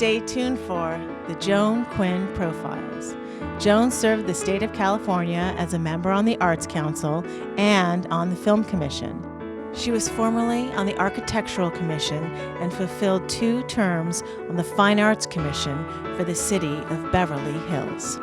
Stay tuned for the Joan Quinn Profiles. Joan served the state of California as a member on the Arts Council and on the Film Commission. She was formerly on the Architectural Commission and fulfilled 2 terms on the Fine Arts Commission for the city of Beverly Hills.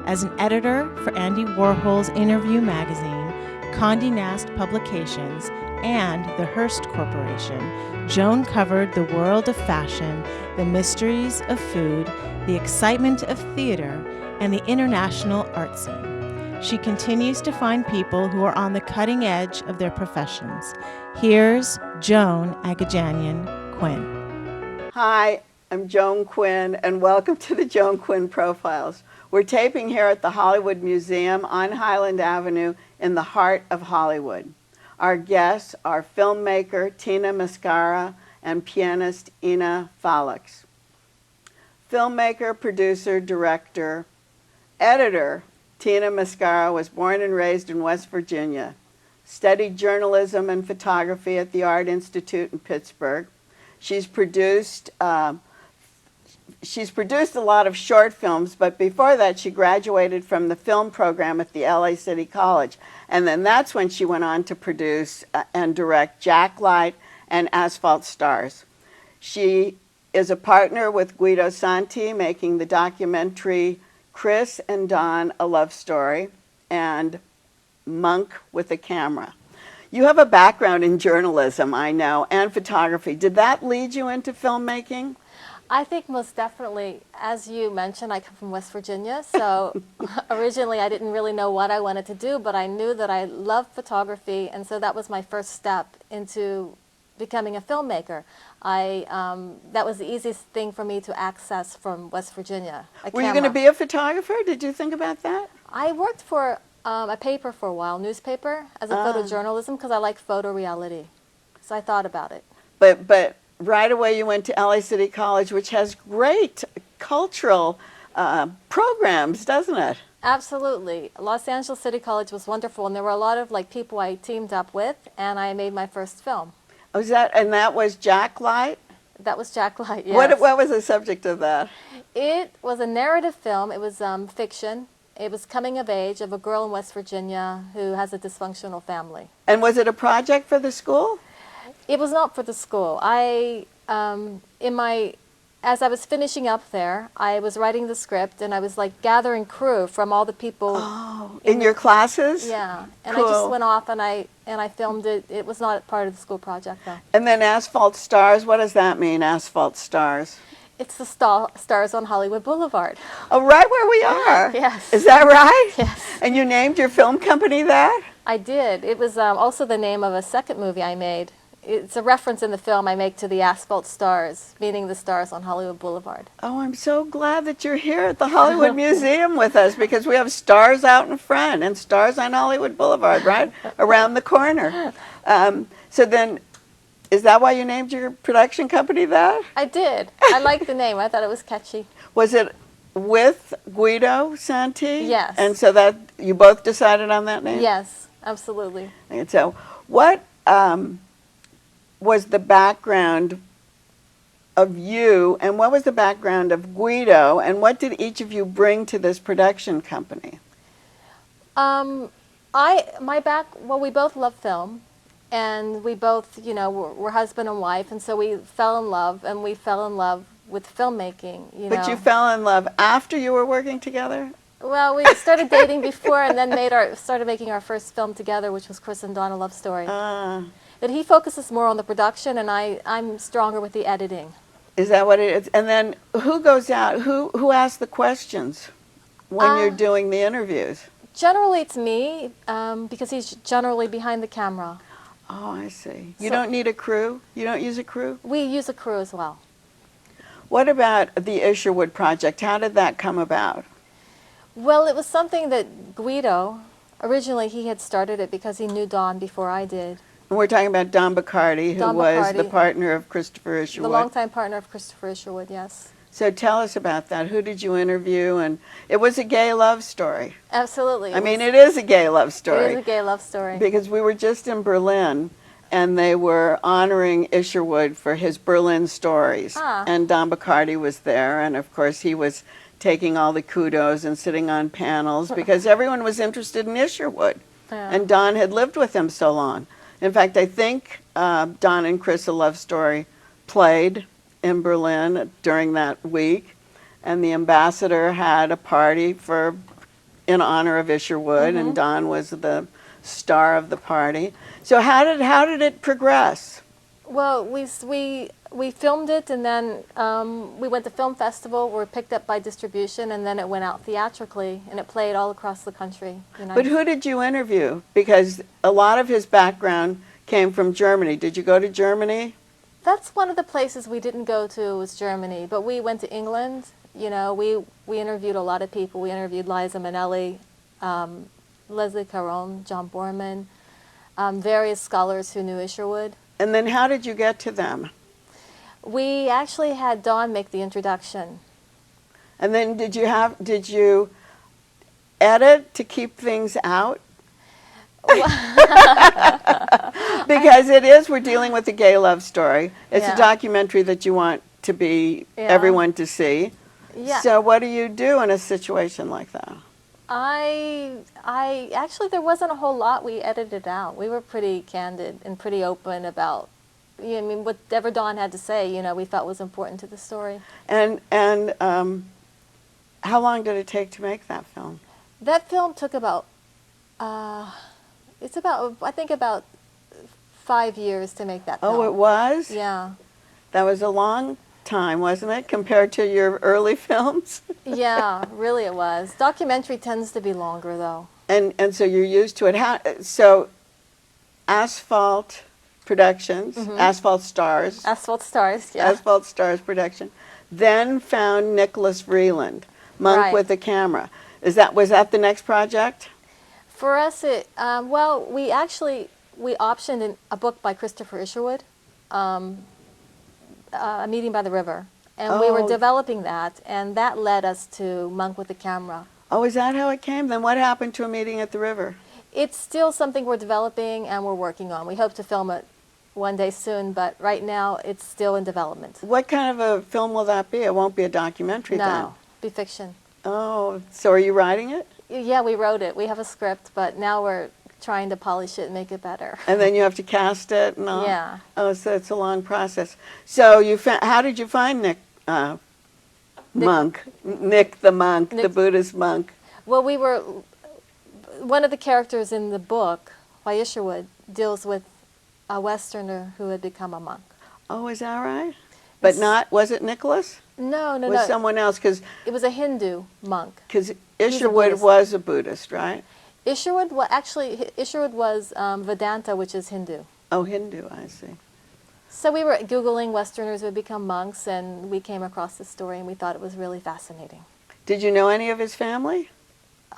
As an editor for Andy Warhol's Interview magazine, Condé Nast Publications, and the Hearst Corporation, Joan covered the world of fashion, the mysteries of food, the excitement of theater, and the international art scene. She continues to find people who are on the cutting edge of their professions. Here's Joan AGAJAINIAN Quinn. Hi, I'm Joan Quinn, and welcome to the Joan Quinn Profiles. We're taping here at the Hollywood Museum on Highland Avenue in the heart of Hollywood. Our guests are filmmaker Tina Mascara and pianist Inna Faliks. Filmmaker, producer, director, editor Tina Mascara was born and raised in West Virginia, studied journalism and photography at the Art Institute in Pittsburgh. She's produced a lot of short films, but before that she graduated from the film program at the LA City College. And then that's when she went on to produce and direct Jacklight and Asphalt Stars. She is a partner with Guido Santi, making the documentary Chris and Don, A Love Story, and Monk with a Camera. You have a background in journalism, I know, and photography. Did that lead you into filmmaking? I think most definitely. As you mentioned, I come from West Virginia, so originally I didn't really know what I wanted to do, but I knew that I loved photography, and so that was my first step into becoming a filmmaker. That was the easiest thing for me to access from West Virginia. Were you going to be a photographer? Did you think about that? I worked for a paper for a while, newspaper, as a photojournalism, because I like photoreality. So I thought about it. But right away you went to LA City College, which has great cultural programs, doesn't it? Absolutely. Los Angeles City College was wonderful, and there were a lot of people I teamed up with, and I made my first film. Was that was Jacklight? That was Jacklight, yes. What was the subject of that? It was a narrative film. It was fiction. It was coming of age of a girl in West Virginia who has a dysfunctional family. And was it a project for the school? It was not for the school. As I was finishing up there, I was writing the script, and I was gathering crew from all the people. Oh, in your classes? Yeah, and cool. I just went off and I filmed it. It was not part of the school project, though. And then Asphalt Stars, what does that mean, Asphalt Stars? It's the stars on Hollywood Boulevard. Oh, right where we are. Yes. Is that right? Yes. And you named your film company that? I did. It was also the name of a second movie I made. It's a reference in the film I make to the asphalt stars, meaning the stars on Hollywood Boulevard. Oh, I'm so glad that you're here at the Hollywood Museum with us, because we have stars out in front and stars on Hollywood Boulevard, right around the corner. So then, is that why you named your production company that? I did. I liked the name. I thought it was catchy. Was it with Guido Santi? Yes. And so that you both decided on that name? Yes, absolutely. And so what was the background of you, and what was the background of Guido, and what did each of you bring to this production company? Well, we both love film, and we both, we're husband and wife, and so we fell in love, and we fell in love with filmmaking, But you fell in love after you were working together? Well, we started dating before, and then started making our first film together, which was Chris and Don, A Love Story. But he focuses more on the production, and I'm stronger with the editing. Is that what it is? And then who goes out? Who asks the questions when you're doing the interviews? Generally, it's me, because he's generally behind the camera. Oh, I see. You don't need a crew? You don't use a crew? We use a crew as well. What about the Isherwood project? How did that come about? Well, it was something that Guido, originally he had started it because he knew Don before I did. And we're talking about Don Bacardi, who was the partner of Christopher Isherwood. The longtime partner of Christopher Isherwood, yes. So tell us about that. Who did you interview? And it was a gay love story. Absolutely. I mean, it is a gay love story. It is a gay love story. Because we were just in Berlin, and they were honoring Isherwood for his Berlin stories. Ah. And Don Bacardi was there, and of course he was taking all the kudos and sitting on panels because everyone was interested in Isherwood. Yeah. And Don had lived with him so long. In fact, I think Don and Chris, A Love Story, played in Berlin during that week, and the ambassador had a party in honor of Isherwood, and Don was the star of the party. So how did it progress? Well, we filmed it, and then we went to film festival. We were picked up by distribution, and then it went out theatrically, and it played all across the country. But who did you interview? Because a lot of his background came from Germany. Did you go to Germany? That's one of the places we didn't go to, was Germany, but we went to England. You know, we interviewed a lot of people. We interviewed Liza Minnelli, Leslie Caron, John Borman, various scholars who knew Isherwood. And then how did you get to them? We actually had Dawn make the introduction. And then did you edit to keep things out? Because we're dealing with a gay love story. It's a documentary that you want to be everyone to see. Yeah. So what do you do in a situation like that? I actually, there wasn't a whole lot we edited out. We were pretty candid and pretty open about, I mean, whatever Dawn had to say, you know, we felt was important to the story. And how long did it take to make that film? That film took about, I think about 5 years to make that film. Oh, it was? Yeah. That was a long time, wasn't it, compared to your early films? Yeah, really it was. Documentary tends to be longer, though. And so you're used to it. So Asphalt Productions, Asphalt Stars. Asphalt Stars, yeah. Asphalt Stars production. Then found Nicholas Vreeland, Monk Right. with the Camera. Was that the next project? For us, well, we optioned a book by Christopher Isherwood, A Meeting by the River. And we were developing that, and that led us to Monk with the Camera. Oh, is that how it came? Then what happened to A Meeting at the River? It's still something we're developing and we're working on. We hope to film it one day soon, but right now it's still in development. What kind of a film will that be? It won't be a documentary then? No, be fiction. Oh, so are you writing it? Yeah, we wrote it. We have a script, but now we're trying to polish it and make it better. And then you have to cast it and all? Yeah. Oh, so it's a long process. So how did you find Nick Monk? Nick the monk, the Buddhist monk. Well, one of the characters in the book by Isherwood deals with a Westerner who had become a monk. Oh, is that right? But was it Nicholas? No, no, Was no. someone else? Because It was a Hindu monk. Isherwood Buddhist. was a Buddhist, right? Isherwood was Vedanta, which is Hindu. Oh, Hindu, I see. So we were Googling Westerners who had become monks, and we came across this story, and we thought it was really fascinating. Did you know any of his family?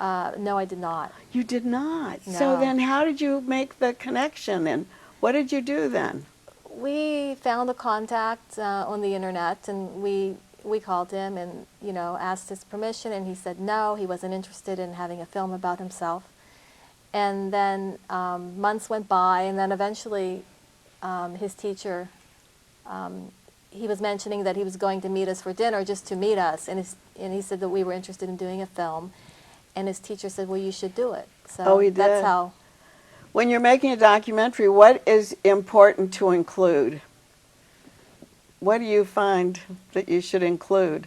No, I did not. You did not. No. So then how did you make the connection, and what did you do then? We found a contact on the internet, and we called him and, you know, asked his permission, and he said no, he wasn't interested in having a film about himself. And then months went by, and then eventually his teacher, he was mentioning that he was going to meet us for dinner just to meet us, and he said that we were interested in doing a film, and his teacher said, well, you should do it. So he did. That's how. When you're making a documentary, what is important to include? What do you find that you should include?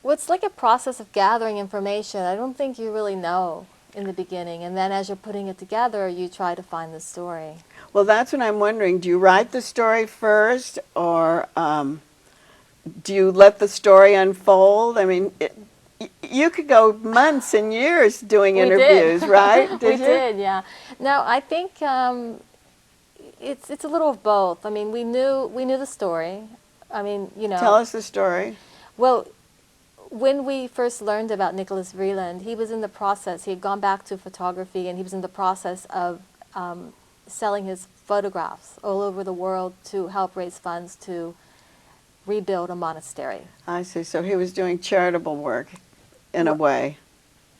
Well, it's like a process of gathering information. I don't think you really know in the beginning, and then as you're putting it together, you try to find the story. Well, that's what I'm wondering. Do you write the story first, or do you let the story unfold? I mean, you could go months and years doing interviews, right? We did, yeah. No, I think it's a little of both. I mean, we knew the story. I mean, you know. Tell us the story. Well, when we first learned about Nicholas Vreeland, he was in the process. He had gone back to photography, and he was in the process of selling his photographs all over the world to help raise funds to rebuild a monastery. I see. So he was doing charitable work, in a way.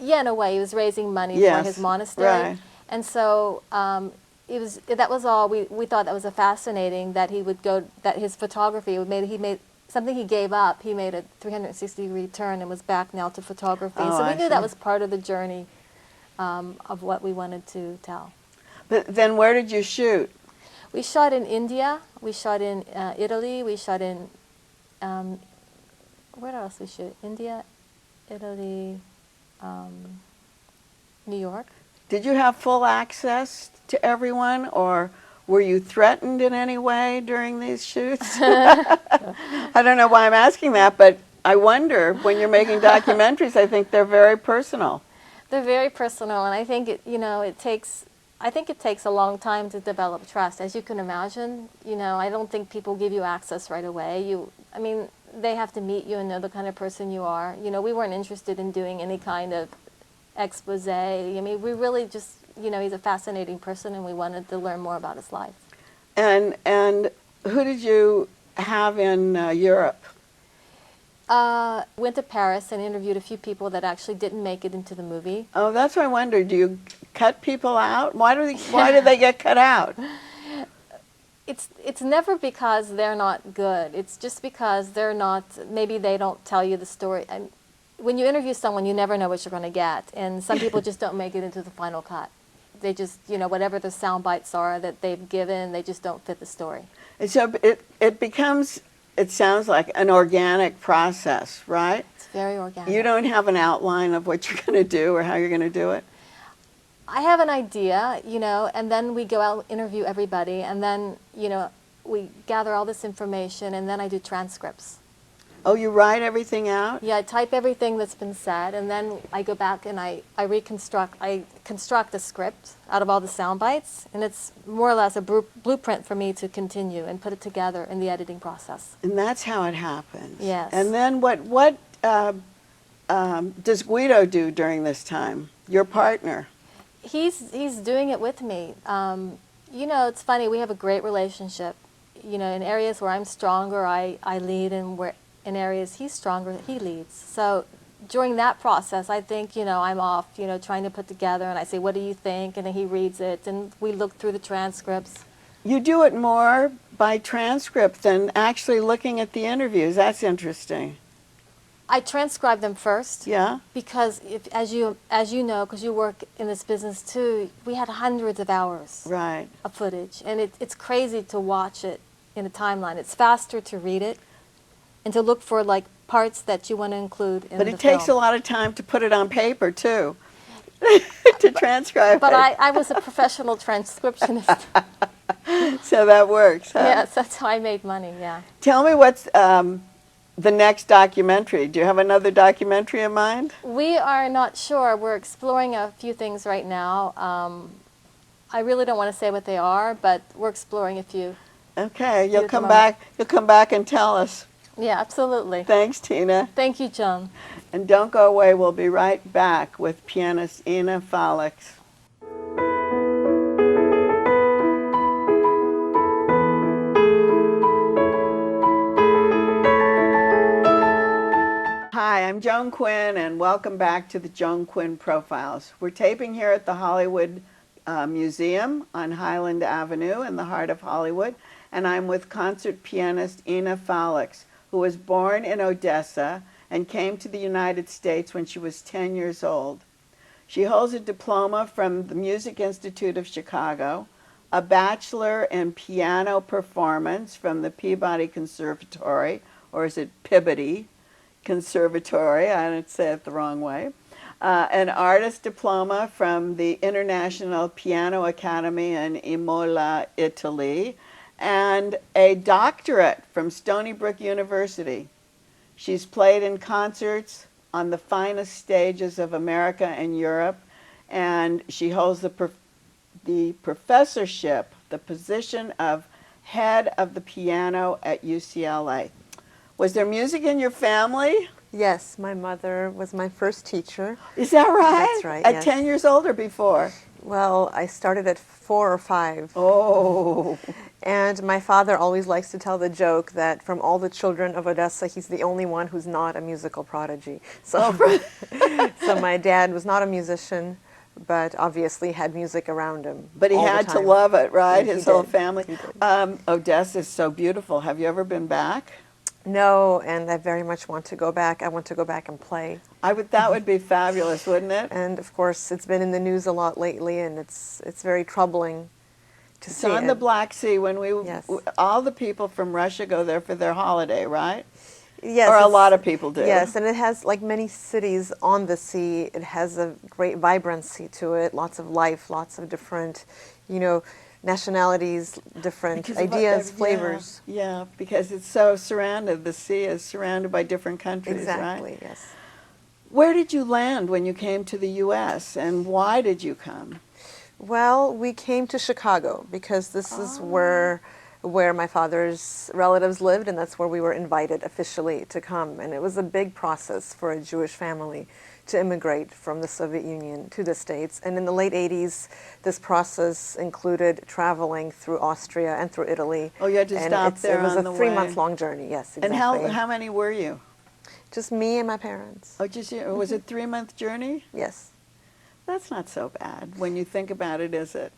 Yeah, in a way. He was raising money for his monastery. Right. And so that was all. We thought that was a fascinating that he would go, that his photography he made something he gave up. He made a 360-degree turn and was back now to photography. Oh, so we I knew see. that was part of the journey of what we wanted to tell. But then where did you shoot? We shot in India. We shot in Italy. We shot in where else we shoot? India, Italy, New York. Did you have full access to everyone, or were you threatened in any way during these shoots? I don't know why I'm asking that, but I wonder, when you're making documentaries, I think they're very personal. They're very personal, and I think it takes a long time to develop trust. As you can imagine, I don't think people give you access right away. They have to meet you and know the kind of person you are. We weren't interested in doing any kind of expose. We really just, he's a fascinating person, and we wanted to learn more about his life. And who did you have in Europe? Went to Paris and interviewed a few people that actually didn't make it into the movie. Oh, that's what I wondered. Do you cut people out? Why do they get cut out? It's never because they're not good. It's just because maybe they don't tell you the story. And when you interview someone, you never know what you're going to get. And some people just don't make it into the final cut. They just, whatever the sound bites are that they've given, they just don't fit the story. And so it becomes, it sounds like an organic process, right? It's very organic. You don't have an outline of what you're going to do or how you're going to do it? I have an idea, and then we go out and interview everybody, and then, we gather all this information, and then I do transcripts. Oh, you write everything out? Yeah, I type everything that's been said, and then I go back and I construct a script out of all the sound bites, and it's more or less a blueprint for me to continue and put it together in the editing process. And that's how it happens. Yes. And then what does Guido do during this time, your partner? He's doing it with me. It's funny, we have a great relationship. In areas where I'm stronger, I lead, and where in areas he's stronger, he leads. So during that process, I think, I'm off, trying to put together, and I say, what do you think? And then he reads it, and we look through the transcripts. You do it more by transcript than actually looking at the interviews. That's interesting. I transcribe them first. Yeah. Because as you know, because you work in this business too, we had hundreds of hours Right. of footage, and it's crazy to watch it in a timeline. It's faster to read it and to look for parts that you want to include in the film. But it takes a lot of time to put it on paper too, to transcribe But it. I was a professional transcriptionist. So that works, huh? Yes, that's how I made money, yeah. Tell me what's the next documentary. Do you have another documentary in mind? We are not sure. We're exploring a few things right now. I really don't want to say what they are, but we're exploring a few. Okay, you'll at the come moment. back. You'll come back and tell us. Yeah, absolutely. Thanks, Tina. Thank you, Joan. And don't go away. We'll be right back with pianist Inna Faliks. Hi, I'm Joan Quinn, and welcome back to the Joan Quinn Profiles. We're taping here at the Hollywood Museum on Highland Avenue in the heart of Hollywood, and I'm with concert pianist Inna Faliks, who was born in Odessa and came to the United States when she was 10 years old. She holds a diploma from the Music Institute of Chicago, a bachelor in piano performance from the Peabody Conservatory, or is it Peabody Conservatory? I didn't say it the wrong way. An artist diploma from the International Piano Academy in Imola, Italy, and a doctorate from Stony Brook University. She's played in concerts on the finest stages of America and Europe, and she holds the professorship, the position of head of the piano at UCLA. Was there music in your family? Yes, my mother was my first teacher. Is that right? That's right, At yes. 10 years old or before? Well, I started at 4 or 5. Oh. And my father always likes to tell the joke that from all the children of Odessa, he's the only one who's not a musical prodigy. So, so my dad was not a musician. but obviously had music around him. But he all the had to time. love it, right? He His whole did. family. He did. Odessa is so beautiful. Have you ever been back? No, and I very much want to go back. I want to go back and play. That would be fabulous, wouldn't it? And of course, it's been in the news a lot lately, and it's very troubling to It's see on it. the Black Sea. When Yes. all the people from Russia go there for their holiday, right? Yes, Or a it's- lot of people do. Yes, and it has, like many cities on the sea, it has a great vibrancy to it, lots of life, lots of different, nationalities, different Because of ideas, yeah, flavors. Yeah, because it's so surrounded. The sea is surrounded by different countries, Exactly, right? yes. Where did you land when you came to the U.S. and why did you come? Well, we came to Chicago because this is where my father's relatives lived, and that's where we were invited officially to come. And it was a big process for a Jewish family to immigrate from the Soviet Union to the States. And in the late 80s, this process included traveling through Austria and through Italy. Oh, you had to And stop there it was on the a way. 3-month-long journey, yes, And exactly. how many were you? Just me and my parents. Oh, was it 3-month journey? Yes. That's not so bad when you think about it, is it?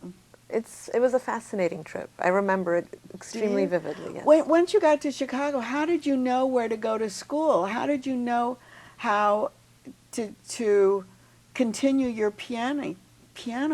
It was a fascinating trip. I remember it extremely you? vividly, yes. Once you got to Chicago, how did you know where to go to school? How did you know how to continue your piano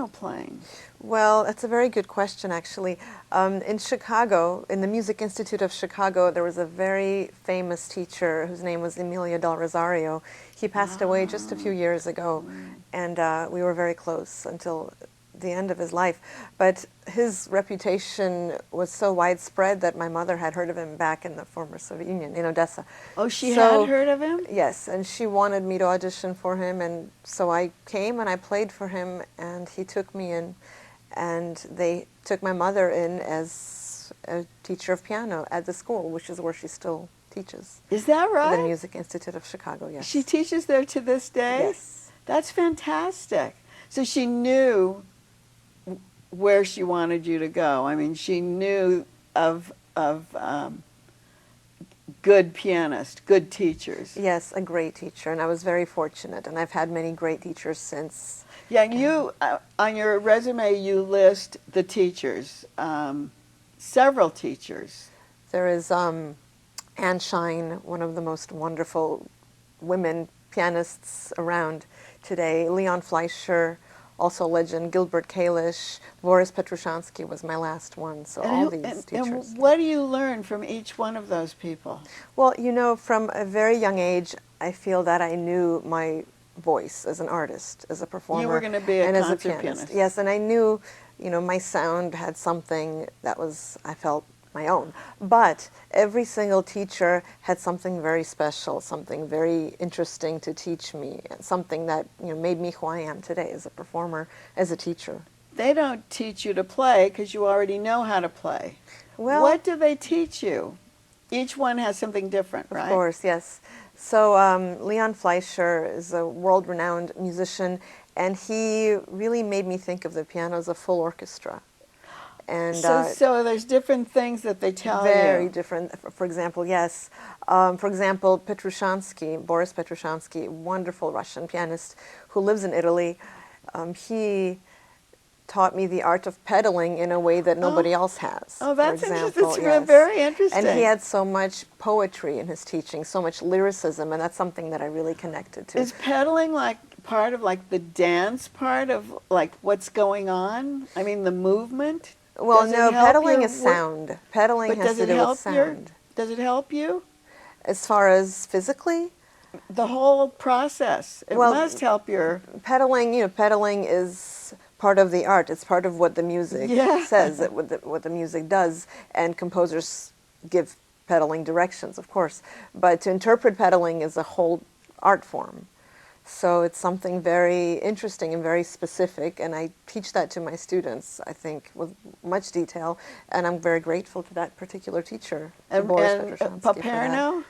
playing? Well, that's a very good question, actually. In Chicago, in the Music Institute of Chicago, there was a very famous teacher whose name was Emilio Del Rosario. He passed away just a few years ago, and we were very close until the end of his life. But his reputation was so widespread that my mother had heard of him back in the former Soviet Union, in Odessa. Oh, she So- had heard of him? Yes, and she wanted me to audition for him, and so I came and I played for him, and he took me in, and they took my mother in as a teacher of piano at the school, which is where she still teaches. Is that The right? Music Institute of Chicago, yes. She teaches there to this day? Yes. That's fantastic. So she knew where she wanted you to go. I mean, she knew of good pianists, good teachers. Yes, a great teacher, and I was very fortunate, and I've had many great teachers since. Yeah, you on your resume you list the teachers, several teachers. There is Anne Shine, one of the most wonderful women pianists around today. Leon Fleischer, also legend. Gilbert Kalish, Boris Petrushansky was my last one. So all these teachers. And what do you learn from each one of those people? Well, from a very young age, I feel that I knew my voice as an artist, as a performer, You were gonna be a and as a concert pianist. Yes, and I knew, my sound had something that was, I felt, my own. But every single teacher had something very special, something very interesting to teach me, something that made me who I am today as a performer, as a teacher. They don't teach you to play because you already know how to play. Well, What do they teach you? Each one has something different, right? Of course, yes. So Leon Fleischer is a world-renowned musician, and he really made me think of the piano as a full orchestra. And So there's different things that they tell you. very different. For example, yes. For example, Boris Petrushansky, wonderful Russian pianist who lives in Italy. He taught me the art of pedaling in a way that nobody else has. Oh, for that's example. interesting. Yes. Very interesting. And he had so much poetry in his teaching, so much lyricism, and that's something that I really connected to. Is pedaling like part of like the dance part of like what's going on? I mean, the movement? Well, Does it no, help pedaling your is work? sound. Pedaling But has does to it do with help sound. Does it help you? As far as physically, The whole process. It Well, must help your. pedaling is part of the art. It's part of what the music Yeah. says, what the music does, and composers give pedaling directions, of course. But to interpret pedaling is a whole art form. So it's something very interesting and very specific, and I teach that to my students, I think, with much detail, and I'm very grateful to that particular teacher, to Boris Petrushansky, for that. Paperno?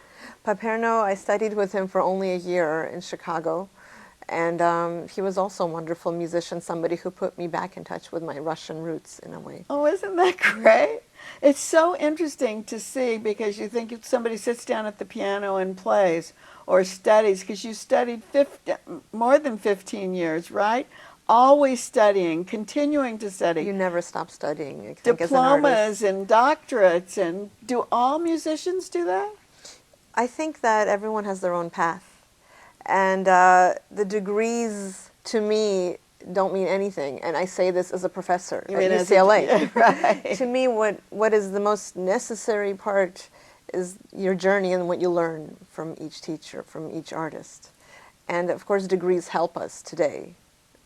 Paperno, I studied with him for only a year in Chicago, and he was also a wonderful musician, somebody who put me back in touch with my Russian roots in a way. Oh, isn't that great? It's so interesting to see because you think if somebody sits down at the piano and plays or studies, because you studied more than 15 years, right? always studying, continuing to study. You never stop studying, I think, as an Diplomas artist. and doctorates, and do all musicians do that? I think that everyone has their own path. And the degrees, to me, don't mean anything. And I say this as a professor You at mean as a- UCLA. yeah, right. To me, what is the most necessary part is your journey and what you learn from each teacher, from each artist. And of course, degrees help us today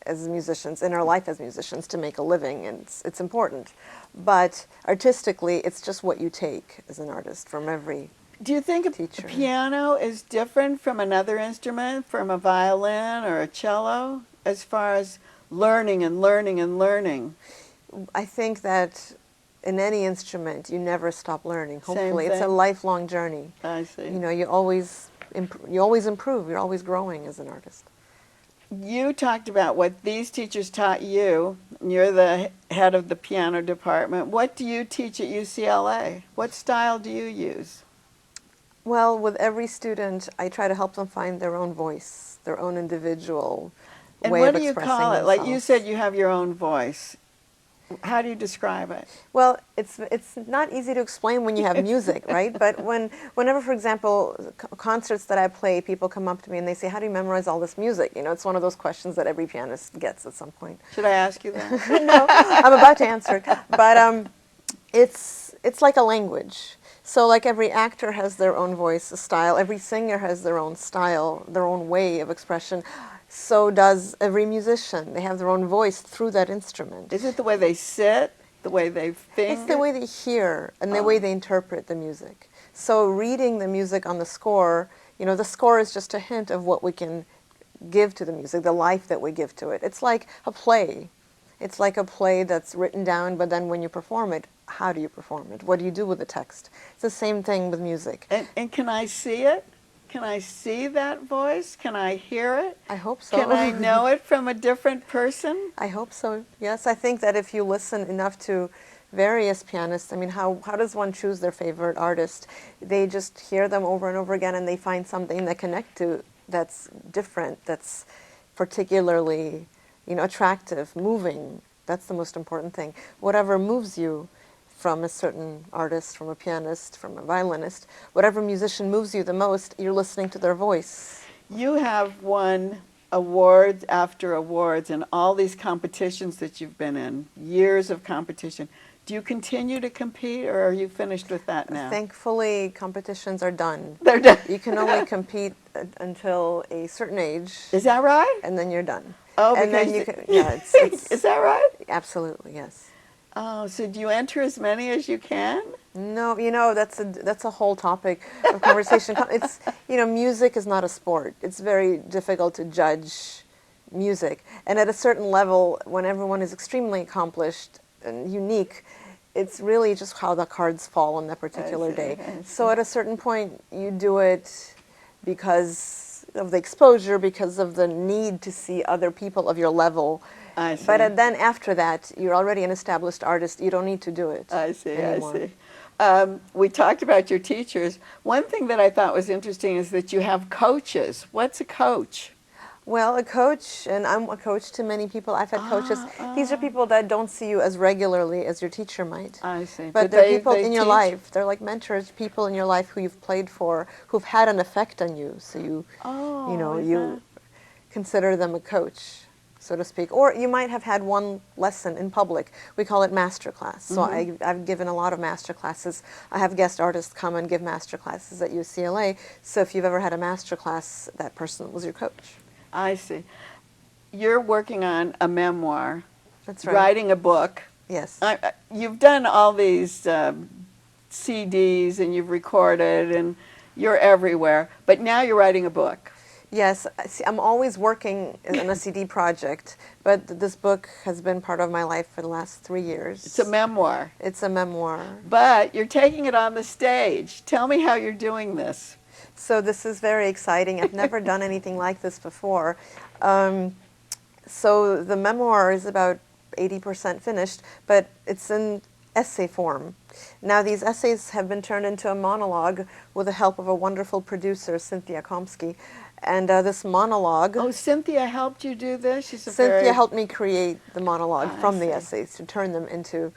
as musicians, in our life as musicians, to make a living, and it's important. But artistically, it's just what you take as an artist from every Do you think a teacher. piano is different from another instrument, from a violin or a cello, as far as learning and learning and learning? I think that in any instrument, you never stop learning. Same Hopefully, it's a thing. lifelong journey. I see. You know, you always improve. You're always growing as an artist. You talked about what these teachers taught you. You're the head of the piano department. What do you teach at UCLA? What style do you use? Well, with every student, I try to help them find their own voice, their own individual And way what of do you expressing call it? themselves. Like you said, you have your own voice. How do you describe it? Well, it's not easy to explain when you have music, right? But whenever, for example, concerts that I play, people come up to me and they say, "How do you memorize all this music?" You know, it's one of those questions that every pianist gets at some point. Should I ask you that? No, I'm about to answer it. But it's like a language. So like every actor has their own voice, a style. Every singer has their own style, their own way of expression. So does every musician. They have their own voice through that instrument. Is it the way they sit, the way they think? It's the way they hear and the way they interpret the music. So reading the music on the score, you know, the score is just a hint of what we can give to the music, the life that we give to it. It's like a play. It's like a play that's written down, but then when you perform it, how do you perform it? What do you do with the text? It's the same thing with music. And can I see it? Can I see that voice? Can I hear it? I hope so. Can I know it from a different person? I hope so, yes. I think that if you listen enough to various pianists, I mean, how does one choose their favorite artist? They just hear them over and over again and they find something they connect to that's different, that's particularly, you know, attractive, moving. That's the most important thing. Whatever moves you from a certain artist, from a pianist, from a violinist, whatever musician moves you the most, you're listening to their voice. You have won awards after awards in all these competitions that you've been in, years of competition. Do you continue to compete, or are you finished with that now? Thankfully, competitions are done. They're done. You can only compete until a certain age, Is that right? and then you're done. Oh, and then because you can, yeah, it's is that right? absolutely, yes. Oh, so do you enter as many as you can? No, you know, that's a whole topic of conversation. It's, you know, music is not a sport. It's very difficult to judge music. And at a certain level, when everyone is extremely accomplished and unique, it's really just how the cards fall on that particular day. So at a certain point, you do it because of the exposure, because of the need to see other people of your level. I see. But then after that, you're already an established artist. You don't need to do it I see, anymore. I see. We talked about your teachers. One thing that I thought was interesting is that you have coaches. What's a coach? Well, a coach, and I'm a coach to many people. I've had coaches. These are people that don't see you as regularly as your teacher might. I see. But they're people they in your teach? life. They're like mentors, people in your life who you've played for, who've had an effect on you. So you know, is you consider them a coach, so to speak. Or you might have had one lesson in public. We call it master class. So I've given a lot of master classes. I have guest artists come and give master classes at UCLA. So if you've ever had a master class, that person was your coach. I see. You're working on a memoir, That's right. writing a book. Yes. You've done all these CDs and you've recorded and you're everywhere, but now you're writing a book. Yes, see, I'm always working on a CD project, but this book has been part of my life for the last 3 years. It's a memoir, It's a memoir. but you're taking it on the stage. Tell me how you're doing this. So this is very exciting. I've never done anything like this before. So the memoir is about 80% finished, but it's in essay form. Now these essays have been turned into a monologue with the help of a wonderful producer, Cynthia Komsky. And this monologue... Oh, Cynthia helped you do this? She's a Cynthia helped me create the monologue I from the see. essays, to turn them into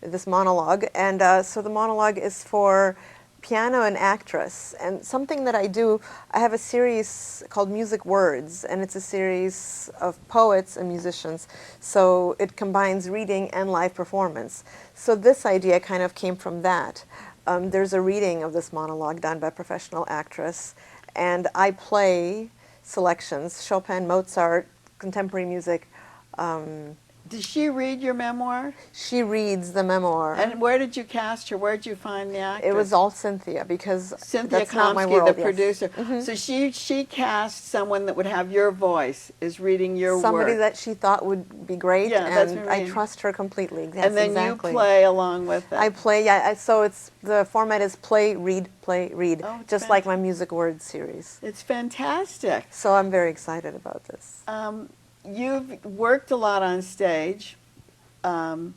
this monologue. And so the monologue is for piano and actress. And something that I do, I have a series called Music Words, and it's a series of poets and musicians. So it combines reading and live performance. So this idea kind of came from that. There's a reading of this monologue done by a professional actress, and I play selections, Chopin, Mozart, contemporary music. Did she read your memoir? She reads the memoir. And where did you cast her? Where did you find the actress? It was all Cynthia, because Cynthia that's not my Komsky, world. the Yes. producer. So she cast someone that would have your voice, is reading your Somebody work. that she thought would be great, Yeah, that's and what I I mean. trust her completely. Yes, And then exactly. you play along with it. I play, yeah. So it's the format is play, read, Oh, it's just like my Music Words series. It's fantastic. So I'm very excited about this. You've worked a lot on stage, and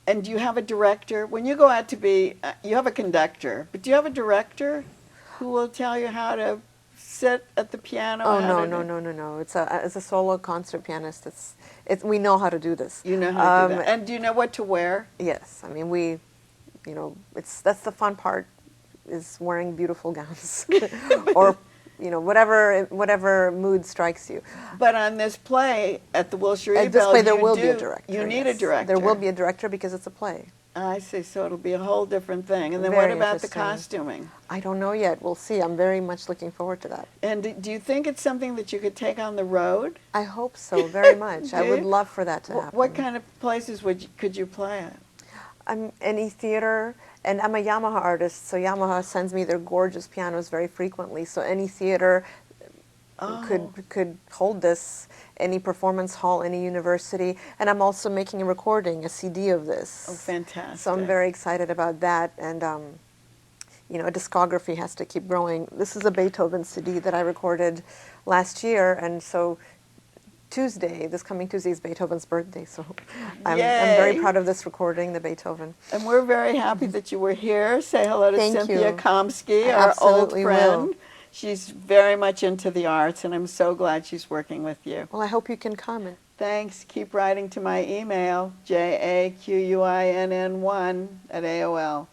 you have a director. When you go out to be, you have a conductor, but do you have a director who will tell you how to sit at the piano? Oh, how no, to no, no, no, no. It's a solo concert pianist. We know how to do this. You know how to do that. And do you know what to wear? Yes, I mean, that's the fun part, is wearing beautiful gowns, or, whatever mood strikes you. But on this play at the Wilshire At this Ebell, play, there will be a director. You need yes. a director. There will be a director because it's a play. I see. So it'll be a whole different thing. And then Very what about the interesting. costuming? I don't know yet. We'll see. I'm very much looking forward to that. And do you think it's something that you could take on the road? I hope so, very much. I Do would you? love for that to happen. What kind of places could you play at? Any theater, and I'm a Yamaha artist, so Yamaha sends me their gorgeous pianos very frequently. So any theater could hold this, any performance hall, any university. And I'm also making a recording, a CD of this. Oh, fantastic. So I'm very excited about that. And a discography has to keep growing. This is a Beethoven CD that I recorded last year, and so this coming Tuesday is Beethoven's birthday, so I'm very Yay. proud of this recording, the Beethoven. And we're very happy that you were here. Say hello to Thank Cynthia you. Komsky, I our old absolutely friend. will. She's very much into the arts, and I'm so glad she's working with you. Well, I hope you can come. Thanks. Keep writing to my email, JAQUINN1 @AOL.